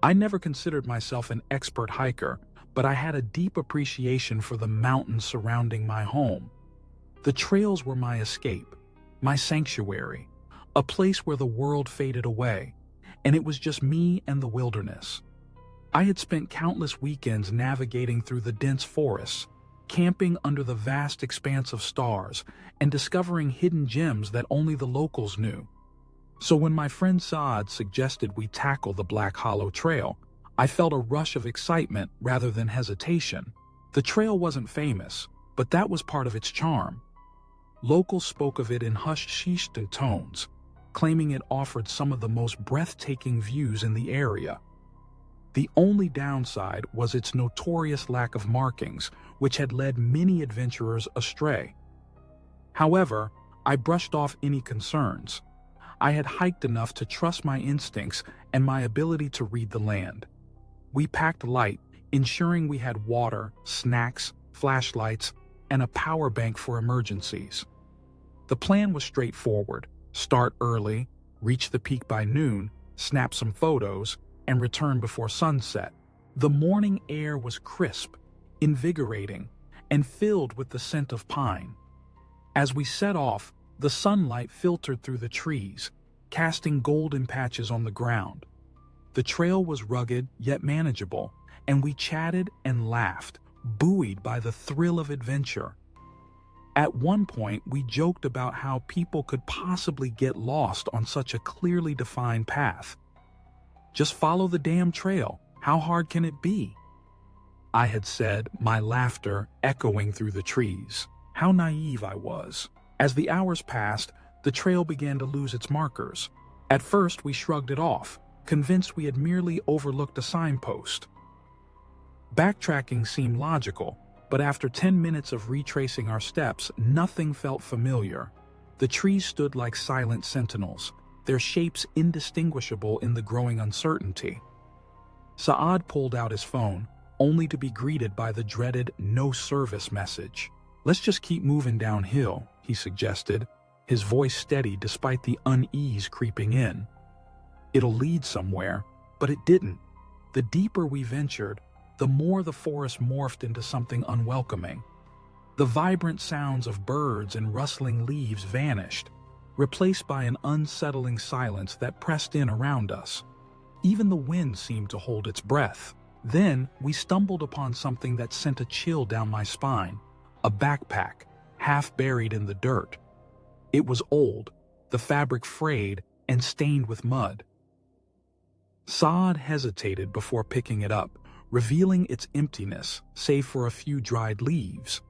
I never considered myself an expert hiker, but I had a deep appreciation for the mountains surrounding my home. The trails were my escape, my sanctuary, a place where the world faded away, and it was just me and the wilderness. I had spent countless weekends navigating through the dense forests, camping under the vast expanse of stars, and discovering hidden gems that only the locals knew. So when my friend Saad suggested we tackle the Black Hollow Trail, I felt a rush of excitement rather than hesitation. The trail wasn't famous, but that was part of its charm. Locals spoke of it in hushed tones, claiming it offered some of the most breathtaking views in the area. The only downside was its notorious lack of markings, which had led many adventurers astray. However, I brushed off any concerns. I had hiked enough to trust my instincts and my ability to read the land. We packed light, ensuring we had water, snacks, flashlights, and a power bank for emergencies. The plan was straightforward: start early, reach the peak by noon, snap some photos, and return before sunset. The morning air was crisp, invigorating, and filled with the scent of pine. As we set off, the sunlight filtered through the trees, casting golden patches on the ground. The trail was rugged yet manageable, and we chatted and laughed, buoyed by the thrill of adventure. At one point, we joked about how people could possibly get lost on such a clearly defined path. Just follow the damn trail. How hard can it be? I had said, my laughter echoing through the trees. How naive I was. As the hours passed, the trail began to lose its markers. At first, we shrugged it off, convinced we had merely overlooked a signpost. Backtracking seemed logical, but after 10 minutes of retracing our steps, nothing felt familiar. The trees stood like silent sentinels, their shapes indistinguishable in the growing uncertainty. Saad pulled out his phone, only to be greeted by the dreaded no service message. Let's just keep moving downhill, he suggested, his voice steady despite the unease creeping in. It'll lead somewhere, but it didn't. The deeper we ventured, the more the forest morphed into something unwelcoming. The vibrant sounds of birds and rustling leaves vanished, replaced by an unsettling silence that pressed in around us. Even the wind seemed to hold its breath. Then we stumbled upon something that sent a chill down my spine. A backpack, half buried in the dirt. It was old, the fabric frayed and stained with mud. Saad hesitated before picking it up, revealing its emptiness, save for a few dried leaves.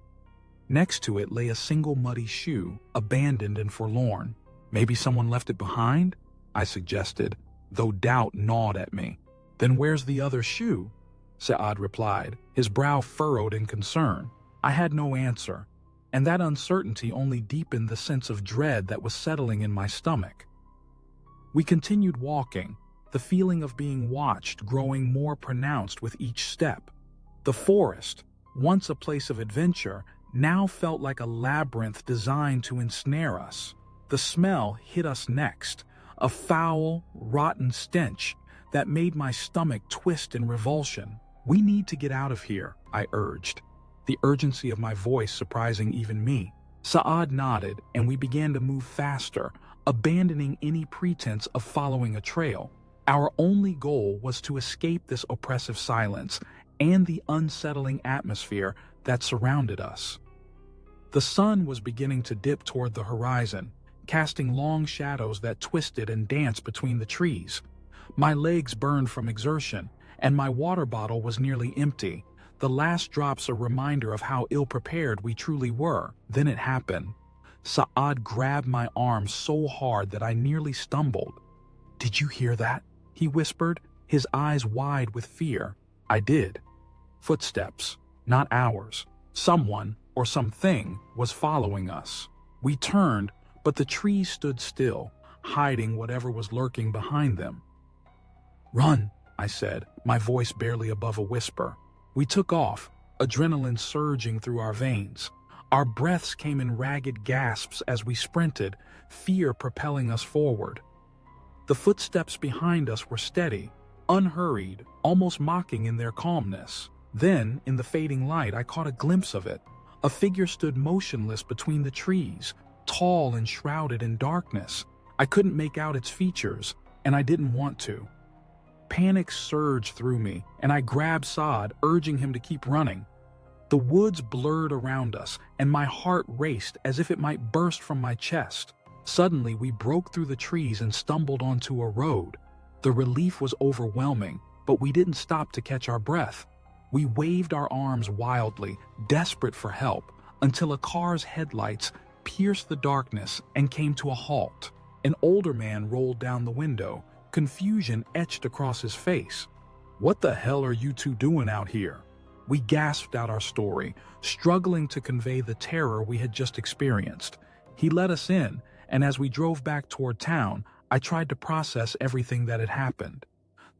Next to it lay a single muddy shoe, abandoned and forlorn. Maybe someone left it behind? I suggested, though doubt gnawed at me. Then where's the other shoe? Saad replied, his brow furrowed in concern. I had no answer, and that uncertainty only deepened the sense of dread that was settling in my stomach. We continued walking, the feeling of being watched growing more pronounced with each step. The forest, once a place of adventure, now felt like a labyrinth designed to ensnare us. The smell hit us next, a foul, rotten stench that made my stomach twist in revulsion. We need to get out of here, I urged, the urgency of my voice surprising even me. Saad nodded, and we began to move faster, abandoning any pretense of following a trail. Our only goal was to escape this oppressive silence and the unsettling atmosphere that surrounded us. The sun was beginning to dip toward the horizon, casting long shadows that twisted and danced between the trees. My legs burned from exertion, and my water bottle was nearly empty, the last drops a reminder of how ill-prepared we truly were. Then it happened. Saad grabbed my arm so hard that I nearly stumbled. "Did you hear that?" he whispered, his eyes wide with fear. I did. Footsteps, not ours. Someone, or something, was following us. We turned, but the trees stood still, hiding whatever was lurking behind them. "Run," I said, my voice barely above a whisper. We took off, adrenaline surging through our veins. Our breaths came in ragged gasps as we sprinted, fear propelling us forward. The footsteps behind us were steady, unhurried, almost mocking in their calmness. Then, in the fading light, I caught a glimpse of it. A figure stood motionless between the trees, tall and shrouded in darkness. I couldn't make out its features, and I didn't want to. Panic surged through me, and I grabbed Saad, urging him to keep running. The woods blurred around us, and my heart raced as if it might burst from my chest. Suddenly, we broke through the trees and stumbled onto a road. The relief was overwhelming, but we didn't stop to catch our breath. We waved our arms wildly, desperate for help, until a car's headlights pierced the darkness and came to a halt. An older man rolled down the window, confusion etched across his face. "What the hell are you two doing out here?" We gasped out our story, struggling to convey the terror we had just experienced. He let us in, and as we drove back toward town, I tried to process everything that had happened.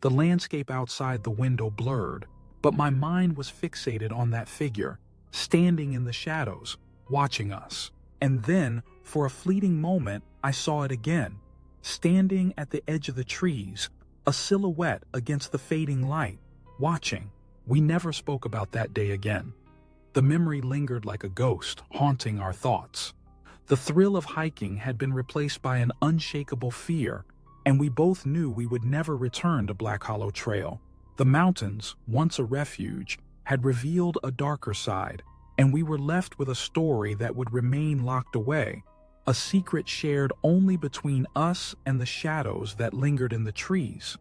The landscape outside the window blurred, but my mind was fixated on that figure, standing in the shadows, watching us. And then, for a fleeting moment, I saw it again, standing at the edge of the trees, a silhouette against the fading light, watching. We never spoke about that day again. The memory lingered like a ghost, haunting our thoughts. The thrill of hiking had been replaced by an unshakable fear, and we both knew we would never return to Black Hollow Trail. The mountains, once a refuge, had revealed a darker side, and we were left with a story that would remain locked away, a secret shared only between us and the shadows that lingered in the trees.